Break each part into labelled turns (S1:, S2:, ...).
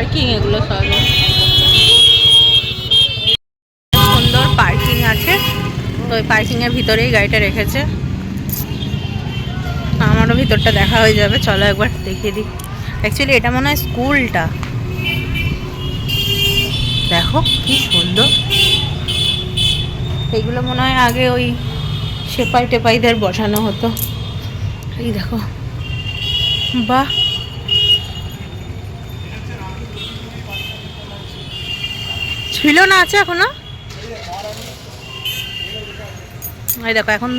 S1: Parking এগুলো সব সুন্দর পার্কিং আছে। তো ওই পার্কিংয়ের ভিতরেই গাড়িটা রেখেছে। আমারও ভিতরটা দেখা হয়ে যাবে, চলো একবার দেখিয়ে দিই। অ্যাকচুয়ালি এটা মনে হয় স্কুলটা, দেখো কি সুন্দর। এগুলো মনে হয় আগে ওই সেপাই টেপাইদের বসানো হতো। এই দেখো, বাহ, ছিল না, আছে এখনো। এই দেখো, এখন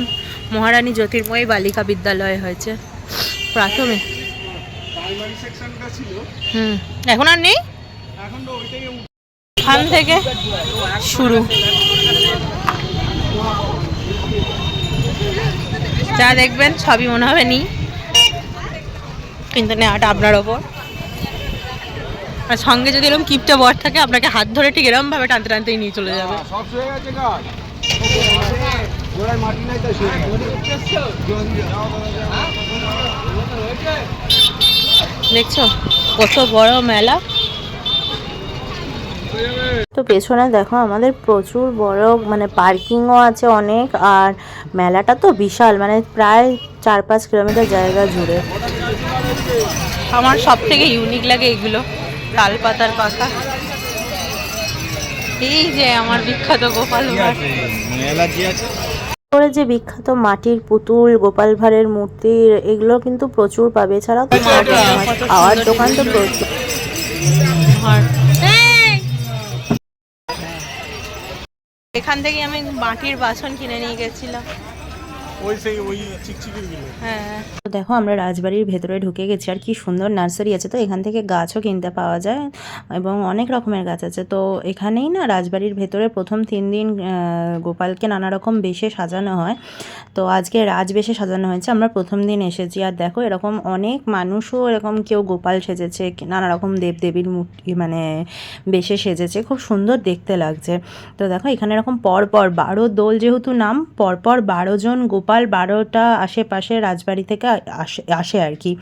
S1: মহারানী জ্যোতির্ময়ী বালিকা বিদ্যালয় হয়েছে প্রাথমিক। এখন আর নেই, এখান থেকে শুরু। যা দেখবেন সবই মনে হবে নি, কিন্তু নেওয়াটা আপনার ওপর। আর সঙ্গে যদি এরকম কিপটা বর থাকে, আপনাকে হাত ধরে ঠিক এরকম ভাবে টানতে টানতেই নিয়ে চলে যাবে। দেখছো কত বড় মেলা। তো পেছনে দেখো আমাদের প্রচুর বড় মানে পার্কিংও আছে অনেক, আর মেলাটা তো বিশাল, মানে প্রায় 4-5 কিলোমিটার জায়গা জুড়ে। আমার সব থেকে ইউনিক লাগে এগুলো, তাল পাতার পাখা। এই যে আমার বিখ্যাত গোপাল ভাঁড়, করে যে বিখ্যাত মাটির পুতুল, গোপাল ভাঁড়ের মূর্তি, এগুলো কিন্তু প্রচুর পাবে। এছাড়াও তো খাওয়ার দোকান তো প্রচুর। এখান থেকে আমি মাটির বাসন কিনে নিয়ে গেছিলাম। হ্যাঁ, তো দেখো আমরা রাজবাড়ির ভেতরে ঢুকে গেছি, আর কি সুন্দর নার্সারি আছে। তো এখান থেকে গাছও কিনতে পাওয়া যায় এবং অনেক রকমের গাছ আছে। তো এখানেই না রাজবাড়ির ভেতরে প্রথম 3 দিন গোপালকে নানা রকম বেশে সাজানো হয়। তো আজকে রাজবেশে সাজানো হয়েছে, আমরা প্রথম দিন এসেছি। আর দেখো এরকম অনেক মানুষও এরকম কেউ গোপাল সেজেছে, নানা রকম দেবদেবীর মূর্তি মানে বেশে সেজেছে, খুব সুন্দর দেখতে লাগছে। তো দেখো এখানে এরকম পরপর 12 দোল, যেহেতু নাম, পরপর 12 জন গোপাল 12টা আশেপাশে রাজবাড়ি থেকে আসে আর কি।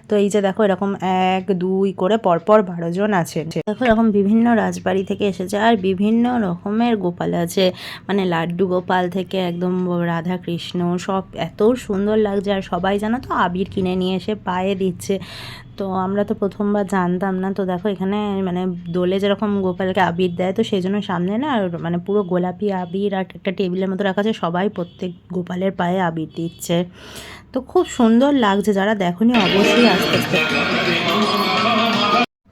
S1: তো এই যে দেখো এরকম 1 2 করে পরপর 12 জন আছে। দেখো এরকম বিভিন্ন রাজবাড়ি থেকে এসেছে, আর বিভিন্ন রকমের গোপাল আছে, মানে লাড্ডু গোপাল থেকে একদম রাধা কৃষ্ণ, সব এত সুন্দর লাগছে। আর সবাই জানো তো আবির কিনে নিয়ে এসে পায়ে দিচ্ছে। তো আমরা তো প্রথমবার জানতাম না। তো দেখো এখানে মানে দোলে যেরকম গোপালকে আবির দেয়, তো সেই জন্য সামনে না মানে পুরো গোলাপি আবির আর একটা টেবিলের মতো রাখা আছে, সবাই প্রত্যেক গোপালের পায়ে আবির দিচ্ছে। তো খুব সুন্দর লাগছে, যারা দেখোনি অবশ্যই আসতে আসতে।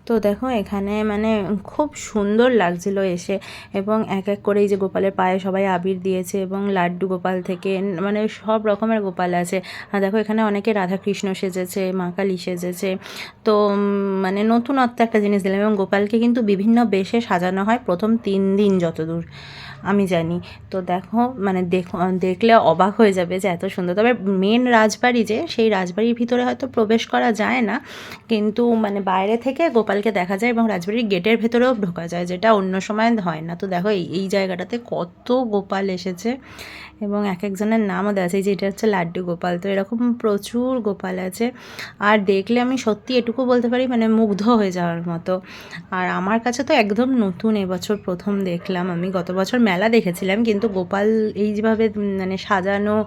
S1: তো দেখো এখানে মানে খুব সুন্দর লাগছিল এসে, এবং এক এক করে এই যে গোপালের পায়ে সবাই আবির দিয়েছে, এবং লাড্ডু গোপাল থেকে মানে সব রকমের গোপাল আছে। আর দেখো এখানে অনেকে রাধাকৃষ্ণ সেজেছে, মা কালী সেজেছে। তো মানে নতুনত্ব একটা জিনিস দিলাম। এবং গোপালকে কিন্তু বিভিন্ন বেশে সাজানো হয় প্রথম 3 দিন যতদূর আমি জানি। তো দেখো মানে দেখলে অবাক হয়ে যাবে যে এত সুন্দর। তবে মেন রাজবাড়ি যে, সেই রাজবাড়ির ভিতরে হয়তো প্রবেশ করা যায় না, কিন্তু মানে বাইরে থেকে গোপালকে দেখা যায় এবং রাজবাড়ির গেটের ভেতরেও ঢোকা যায়, যেটা অন্য সময় হয় না। তো দেখো এই জায়গাটাতে কত গোপাল এসেছে, এবং এক একজনের নামও দেওয়া আছে। এই যে এটা হচ্ছে লাড্ডু গোপাল। তো এরকম প্রচুর গোপাল আছে, আর দেখলে আমি সত্যি এটুকু বলতে পারি মানে মুগ্ধ হয়ে যাওয়ার মতো। আর আমার কাছে তো একদম নতুন, এবছর প্রথম দেখলাম। আমি গত বছর মেলা দেখেছিলাম, কিন্তু গোপাল এই যেভাবে মানে সাজানো,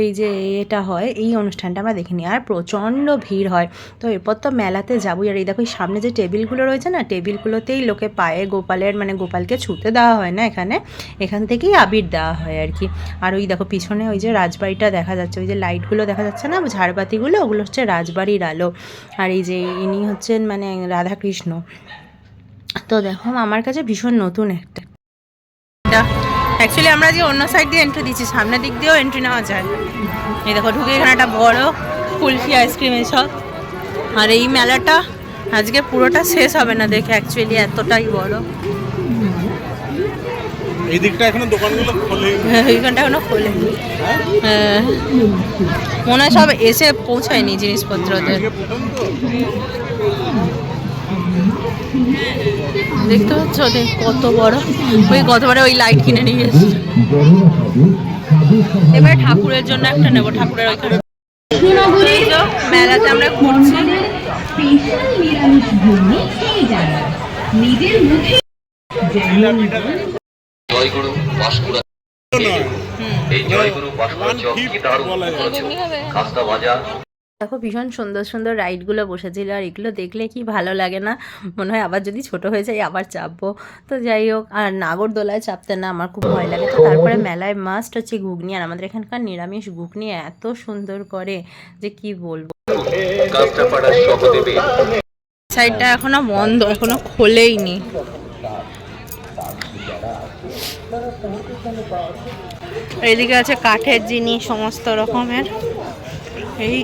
S1: এই যে এটা হয়, এই অনুষ্ঠানটা আমরা দেখিনি। আর প্রচণ্ড ভিড় হয়। তো এরপর তো মেলাতে যাবোই। আর এই দেখো সামনে যে টেবিলগুলো রয়েছে না, টেবিলগুলোতেই লোকে পায়ে গোপালের মানে গোপালকে ছুতে দেওয়া হয় না, এখান থেকেই আবির দেওয়া হয় আর কি। আর ওই দেখো পিছনে ওই যে রাজবাড়িটা দেখা যাচ্ছে, ওই যে লাইটগুলো দেখা যাচ্ছে না, ঝাড়বাতিগুলো, ওগুলো হচ্ছে রাজবাড়ির আলো। আর এই যে ইনি হচ্ছেন মানে রাধাকৃষ্ণ। তো দেখো আমার কাছে ভীষণ নতুন একটা। অ্যাকচুয়ালি আমরা যে অন্য সাইড দিয়ে এন্ট্রি দিচ্ছি, সামনের দিক দিয়েও এন্ট্রি নেওয়া যায়। এই দেখো ঢুকে এখানে একটা বড় কুলফি আইসক্রিম এসব। আর এই মেলাটা আজকে পুরোটা শেষ হবে না দেখে, অ্যাকচুয়ালি এতটাই বড়।
S2: এই দিকটা এখনো দোকানগুলো খোলেনি,
S1: এইখানটা এখনো খোলেনি। হ্যাঁ, মনে হয় সব এসে পৌঁছায়নি জিনিসপত্র ওদের। দেখতে পাচ্ছ ওদের কত বড়, ওই গতবারে ওই লাইট কিনে নিয়ে এসেছি। এবারে ঠাকুরের জন্য একটা নেবো, ঠাকুরের ওইখানে। মেলাতে আমরা ঘুরছি।
S3: নিজের মুখে
S4: জয়গুরু বাঁশকুড়া
S2: নয়
S4: এই জয়গুরু বাঁশকুড়া চক কি দারুণ
S2: বলা যায়।
S4: করেছে খাস্তা ভাজা
S1: দেখো ভীষণ সুন্দর সুন্দর রাইডগুলো বসেছিল, আর এগুলো দেখলে কি ভালো লাগে না, মনে হয় আবার যদি ছোট হয়ে যাই আবার চাপবো। তো যাই হোক, আর নাগরদোলায় চাপতে না আমার খুব ভয় লাগে। তো তারপরে মেলায় মাস্ট হচ্ছে ঘুগনি, আর আমাদের এখানকার নিরামিষ ঘুগনি এত সুন্দর করে যে কি বলবো।
S4: কাস্তাপাড়ার সহদেবে
S1: সাইডটা এখনো বন্ধ, এখনো খোলেইনি। এইদিকে আছে কাঠের জিনিস সমস্ত রকমের, এই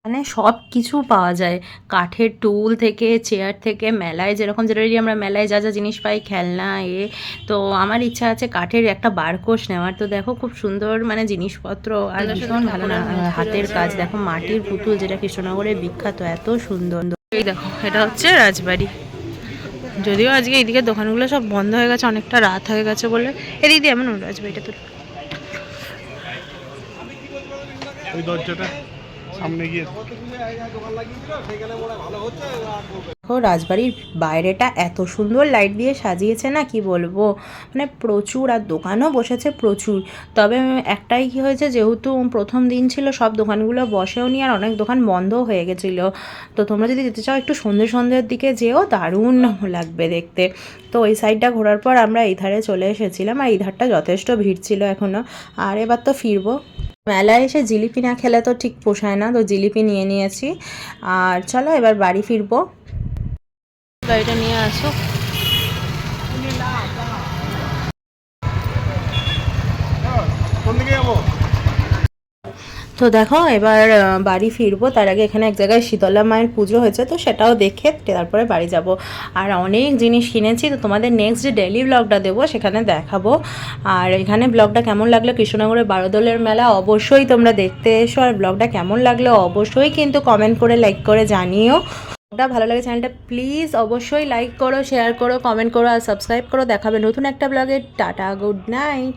S1: মানে সব কিছু পাওয়া যায়, কাঠের টুল থেকে চেয়ার থেকে, মেলায় যেরকম জেনারেলি আমরা মেলায় যা যা জিনিস পাই খেলনা তো আমার ইচ্ছা আছে কাঠের একটা বারকোশ নেওয়ার। তো দেখো খুব সুন্দর মানে জিনিসপত্র, আর ভীষণ ভালো না হাতের কাজ। দেখো মাটির পুতুল, যেটা কৃষ্ণনগরে বিখ্যাত, এত সুন্দর। এই দেখো এটা হচ্ছে রাজবাড়ি, যদিও আজকে এইদিকে দোকানগুলো সব বন্ধ হয়ে গেছে, অনেকটা রাত হয়ে গেছে বলে। এদিক দিয়ে এমন রাজবাড়িটা তো
S2: ওই দরজাটা সামনে গিয়ে
S1: দেখো রাজবাড়ির বাইরেটা এত সুন্দর লাইট দিয়ে সাজিয়েছে না, কি বলবো, মানে প্রচুর, আর দোকানও বসেছে প্রচুর। তবে একটাই কি হয়েছে, যেহেতু প্রথম দিন ছিল সব দোকানগুলো বসেও নি, আর অনেক দোকান বন্ধও হয়ে গেছিলো। তো তোমরা যদি যেতে চাও একটু সন্ধ্যের দিকে যেও, দারুণ লাগবে দেখতে। তো ওই সাইডটা ঘোরার পর আমরা এই ধারে চলে এসেছিলাম, আর এই ধারটা যথেষ্ট ভিড় ছিল এখনও। আর এবার তো ফিরবো। মেলায় এসে জিলিপি না খেলে তো ঠিক পোষায় না, তো জিলিপি নিয়ে নিয়েছি। আর চলো এবার বাড়ি ফিরবো। গাড়িটা নিয়ে আসো।
S2: কোন দিকে যাবো?
S1: তো দেখো এবার বাড়ি ফিরবো, তার আগে এখানে এক জায়গায় শীতলা মায়ের পুজো হয়েছে, তো সেটাও দেখে তারপরে বাড়ি যাব। আর অনেক জিনিস কিনেছি, তো তোমাদের নেক্সট যে ডেলি ব্লগটা দেবো সেখানে দেখাবো। আর এখানে ব্লগটা কেমন লাগলো, কৃষ্ণনগরের বারোদোলের মেলা অবশ্যই তোমরা দেখতে এসো। আর ব্লগটা কেমন লাগলো অবশ্যই কিন্তু কমেন্ট করে লাইক করে জানিও। ব্লগটা ভালো লাগে চ্যানেলটা প্লিজ অবশ্যই লাইক করো, শেয়ার করো, কমেন্ট করো আর সাবস্ক্রাইব করো। দেখাবে নতুন একটা ব্লগে। Tata, good night.